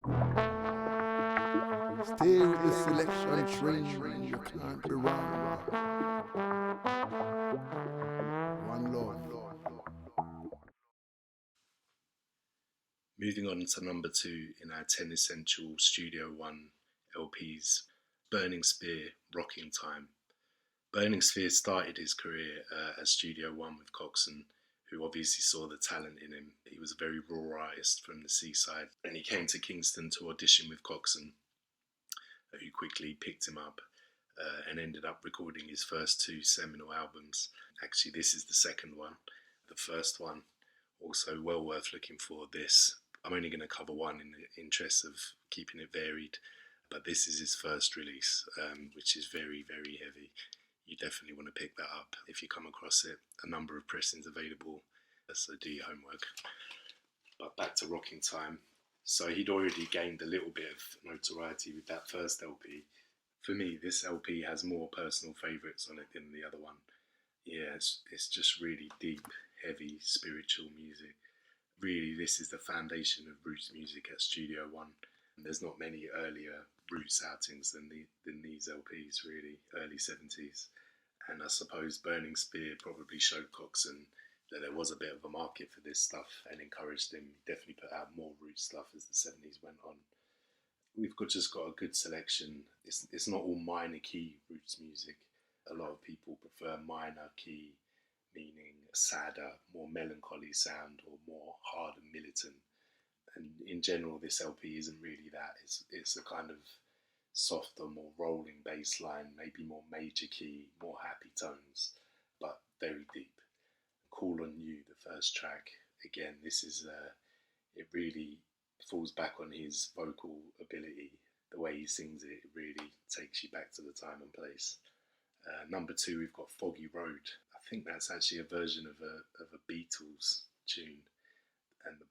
Stay with the selection train, you can't be wrong. One love. Moving on to number 2 in our 10 Essential Studio 1 LPs, Burning Spear, Rocking Time. Burning Spear started his career as Studio 1 with Coxsone, who obviously saw the talent in him. He was a very raw artist from the seaside, and he came to Kingston to audition with Coxsone, who quickly picked him up and ended up recording his first 2 seminal albums. Actually, this is the second one. The first one, also well worth looking for. This, I'm only going to cover one in the interest of keeping it varied, but this is his first release, which is very, very heavy. You definitely want to pick that up if you come across it. A number of pressings available, so do your homework. But back to Rocking Time. So he'd already gained a little bit of notoriety with that first LP. For me, this LP has more personal favourites on it than the other one. Yeah, it's just really deep, heavy, spiritual music. Really, this is the foundation of roots music at Studio One. And there's not many earlier roots outings than these LPs, really, early 70s. And I suppose Burning Spear probably showed Coxsone that there was a bit of a market for this stuff and encouraged him. He definitely put out more root stuff as the 70s went on. We've just got a good selection. It's not all minor key roots music. A lot of people prefer minor key, meaning a sadder, more melancholy sound or more hard and militant. And in general, this LP isn't really that. It's a kind of softer, more rolling bass line, maybe more major key, more happy tones, but very deep. Call on You, the first track. Again, this is it really falls back on his vocal ability. The way he sings it, it really takes you back to the time and place. Number 2, we've got Foggy Road. I think that's actually a version of a Beatles tune,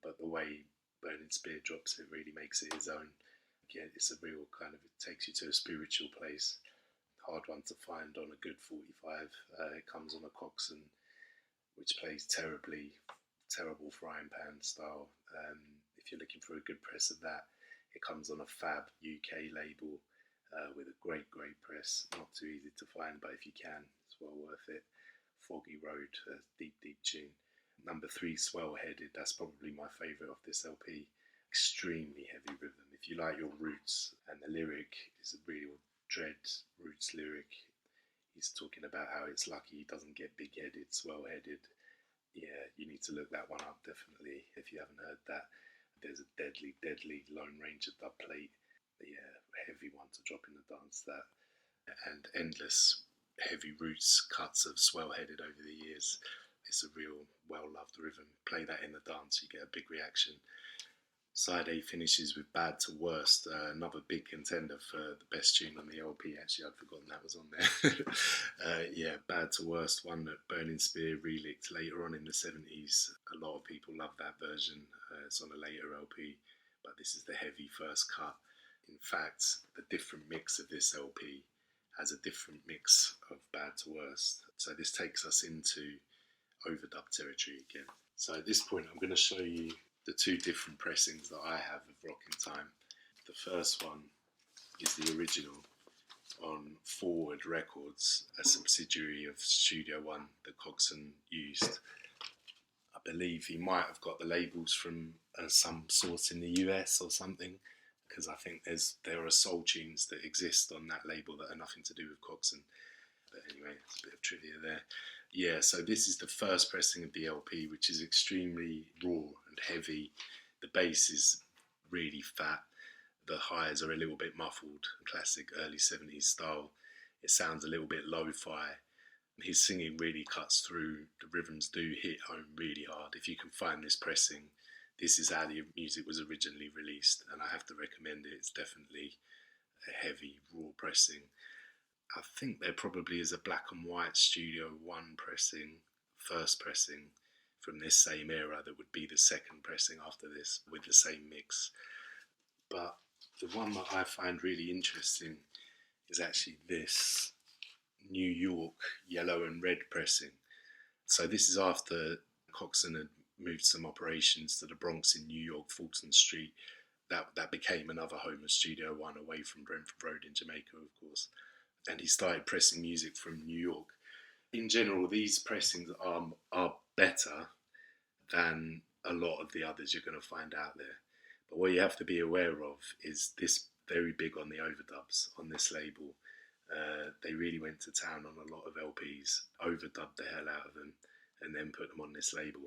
but the way Burning Spear drops it really makes it his own. Again, it's a real kind of, it takes you to a spiritual place. Hard one to find on a good 45. It comes on a Coxsone, which plays terrible frying pan style. If you're looking for a good press of that, it comes on a Fab UK label with a great press. Not too easy to find, but if you can, it's well worth it. Foggy Road, a deep tune. Number 3, Swell Headed. That's probably my favourite of this LP. Extremely heavy rhythm. If you like your roots, and the lyric is a real dread roots lyric. He's talking about how it's lucky he doesn't get big-headed, swell-headed. Yeah, you need to look that one up, definitely, if you haven't heard that. There's a deadly Lone Ranger dub plate. Yeah, heavy one to drop in the dance, that. And endless heavy roots cuts of swell-headed over the years. It's a real well-loved rhythm. Play that in the dance, you get a big reaction. Side A finishes with Bad to Worst, another big contender for the best tune on the LP. Actually, I'd forgotten that was on there. Yeah, Bad to Worst, one that Burning Spear relicked later on in the 70s. A lot of people love that version. It's on a later LP, but this is the heavy first cut. In fact, the different mix of this LP has a different mix of Bad to Worst. So this takes us into overdub territory again. So at this point, I'm going to show you the 2 different pressings that I have of Rocking Time. The first one is the original on Forward Records, a subsidiary of Studio One that Coxsone used. I believe he might have got the labels from some source in the US or something, because I think there are soul tunes that exist on that label that are nothing to do with Coxsone. But anyway, it's a bit of trivia there. Yeah, so this is the first pressing of the LP, which is extremely raw and heavy. The bass is really fat. The highs are a little bit muffled, classic early 70s style. It sounds a little bit lo-fi. His singing really cuts through. The rhythms do hit home really hard. If you can find this pressing, this is how the music was originally released, and I have to recommend it. It's definitely a heavy, raw pressing. I think there probably is a black and white Studio One pressing, first pressing from this same era that would be the second pressing after this with the same mix. But the one that I find really interesting is actually this New York yellow and red pressing. So this is after Coxsone had moved some operations to the Bronx in New York, Fulton Street, that became another home of Studio One away from Brentford Road in Jamaica, of course. And he started pressing music from New York. In general, these pressings are better than a lot of the others you're going to find out there. But what you have to be aware of is this very big on the overdubs on this label. They really went to town on a lot of LPs, overdubbed the hell out of them, and then put them on this label.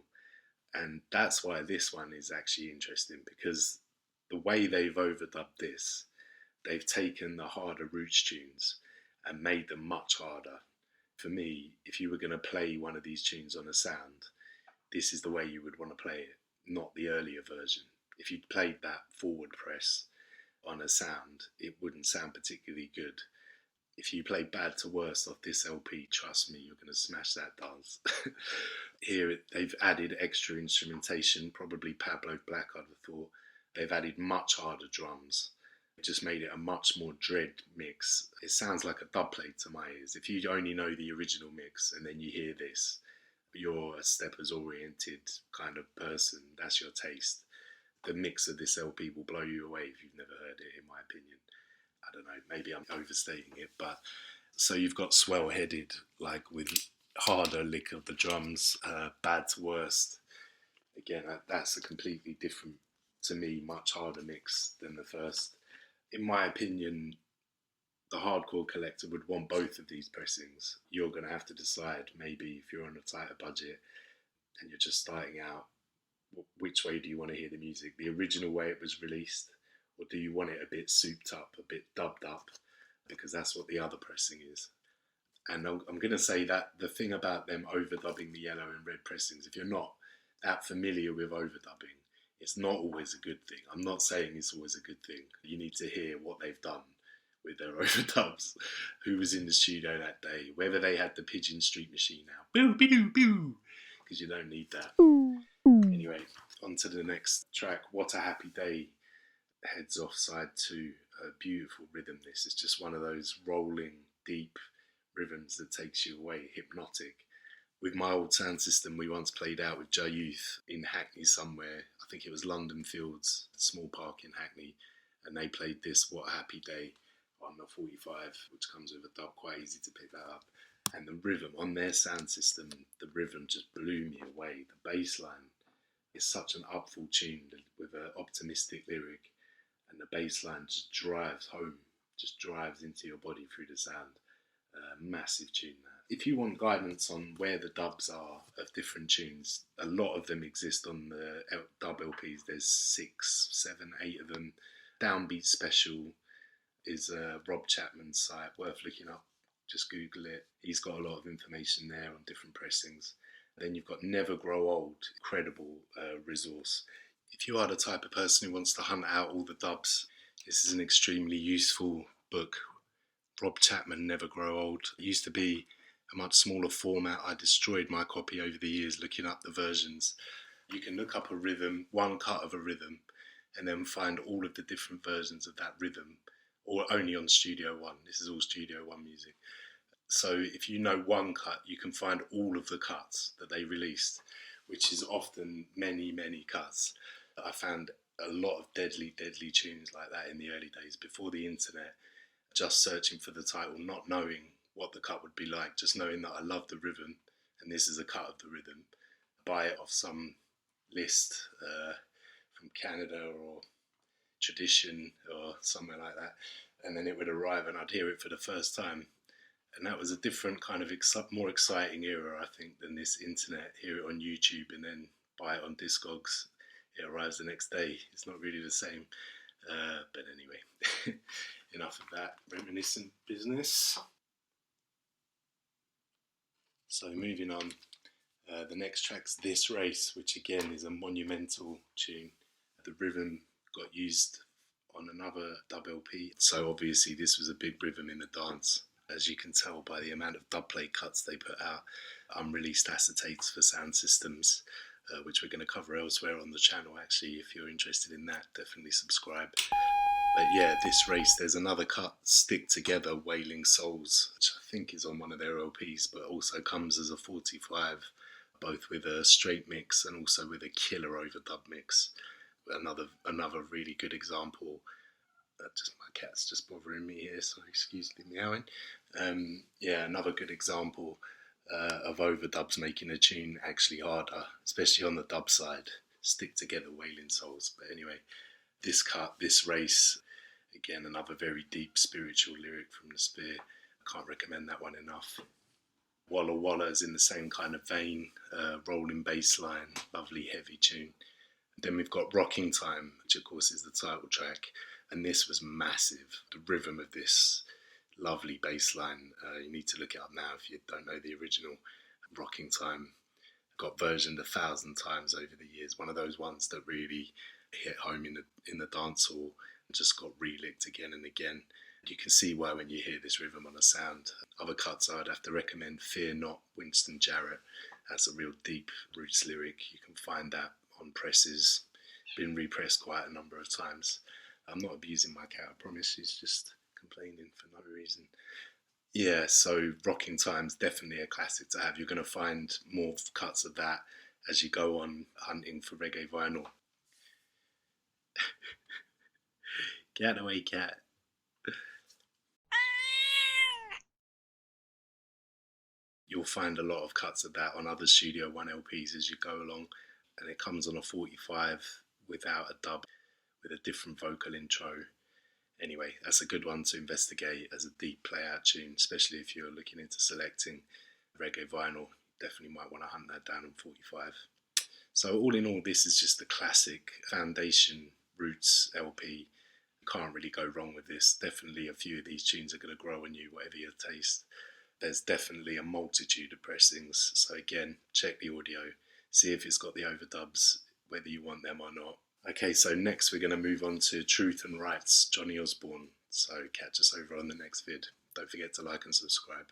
And that's why this one is actually interesting, because the way they've overdubbed this, they've taken the harder roots tunes and made them much harder. For me, if you were going to play one of these tunes on a sound, this is the way you would want to play it, not the earlier version. If you'd played that forward press on a sound, it wouldn't sound particularly good. If you play Bad to Worst off this LP, trust me, you're going to smash that dance. Here, they've added extra instrumentation, probably Pablo Black, I'd have thought. They've added much harder drums. It just made it a much more dread mix. It sounds like a dub plate to my ears. If you only know the original mix and then you hear this, you're a steppers-oriented kind of person. That's your taste. The mix of this LP will blow you away if you've never heard it, in my opinion. I don't know, maybe I'm overstating it, but so you've got Swell-Headed, like with harder lick of the drums, Bad to Worst. Again, that's a completely different, to me, much harder mix than the first. In my opinion, the hardcore collector would want both of these pressings. You're going to have to decide, maybe if you're on a tighter budget and you're just starting out, which way do you want to hear the music? The original way it was released, or do you want it a bit souped up, a bit dubbed up? Because that's what the other pressing is. And I'm going to say that the thing about them overdubbing the yellow and red pressings, if you're not that familiar with overdubbing, it's not always a good thing. I'm not saying it's always a good thing. You need to hear what they've done with their overdubs, who was in the studio that day, whether they had the Pigeon Street machine now. Boo, boo, boo, because you don't need that. Anyway, on to the next track, What a Happy Day, heads off side 2. A beautiful rhythm, this. It's just one of those rolling, deep rhythms that takes you away, hypnotic. With my old sound system, we once played out with Joe Youth in Hackney somewhere. I think it was London Fields, a small park in Hackney, and they played this What a Happy Day on the 45, which comes with a dub, quite easy to pick that up. And the rhythm on their sound system, the rhythm just blew me away. The bass line is such an upful tune with an optimistic lyric, and the bass line just drives home, just drives into your body through the sound. Massive tune, that. If you want guidance on where the dubs are of different tunes, a lot of them exist on the dub LPs. There's 6, 7, 8 of them. Downbeat Special is Rob Chapman's site, worth looking up. Just Google it. He's got a lot of information there on different pressings. Then you've got Never Grow Old, incredible resource. If you are the type of person who wants to hunt out all the dubs, this is an extremely useful book. Rob Chapman, Never Grow Old. It used to be a much smaller format. I destroyed my copy over the years looking up the versions. You can look up a rhythm, one cut of a rhythm, and then find all of the different versions of that rhythm, or only on Studio One. This is all Studio One music. So if you know one cut, you can find all of the cuts that they released, which is often many, many cuts. I found a lot of deadly, deadly tunes like that in the early days, before the internet, just searching for the title, not knowing what the cut would be like, just knowing that I love the rhythm, and this is a cut of the rhythm. Buy it off some list from Canada or Tradition or somewhere like that, and then it would arrive and I'd hear it for the first time. And that was a different kind of more exciting era, I think, than this internet. Hear it on YouTube and then buy it on Discogs. It arrives the next day. It's not really the same. But anyway, enough of that reminiscent business. So moving on, the next track's This Race, which again is a monumental tune. The rhythm got used on another dub LP, so obviously this was a big rhythm in the dance, as you can tell by the amount of dub plate cuts they put out. Unreleased acetates for sound systems, which we're going to cover elsewhere on the channel. Actually, if you're interested in that, definitely subscribe. But yeah, This Race, there's another cut, Stick Together, Wailing Souls, which I think is on one of their LPs, but also comes as a 45, both with a straight mix and also with a killer overdub mix, another really good example. Just my cat's just bothering me here, so excuse the meowing. Another good example of overdubs making a tune actually harder, especially on the dub side. Stick Together, Wailing Souls. But anyway, this race, again, another very deep spiritual lyric from the Spear. Can't recommend that one enough. Walla Walla is in the same kind of vein, rolling bass line, lovely heavy tune. Then we've got Rocking Time, which of course is the title track, and this was massive. The rhythm of this lovely bass line, you need to look it up now if you don't know the original. Rocking Time got versioned 1,000 times over the years. One of those ones that really hit home in the dance hall and just got relicked again and again. You can see why when you hear this rhythm on a sound. Other cuts I'd have to recommend Fear Not, Winston Jarrett. That's a real deep roots lyric. You can find that on presses. Been repressed quite a number of times. I'm not abusing my cat, I promise. She's just complaining for no reason. Yeah, so Rocking Time's definitely a classic to have. You're going to find more cuts of that as you go on hunting for reggae vinyl. Get away, cat. You'll find a lot of cuts of that on other Studio One LPs as you go along, and it comes on a 45 without a dub, with a different vocal intro. Anyway, that's a good one to investigate as a deep play-out tune, especially if you're looking into selecting reggae vinyl. Definitely might want to hunt that down on 45. So all in all, this is just a classic foundation roots LP. You can't really go wrong with this. Definitely a few of these tunes are going to grow on you, whatever your taste. There's definitely a multitude of pressings. So again, check the audio, see if it's got the overdubs, whether you want them or not. Okay, so next we're going to move on to Truth and Rights, Johnny Osborne. So catch us over on the next vid. Don't forget to like and subscribe.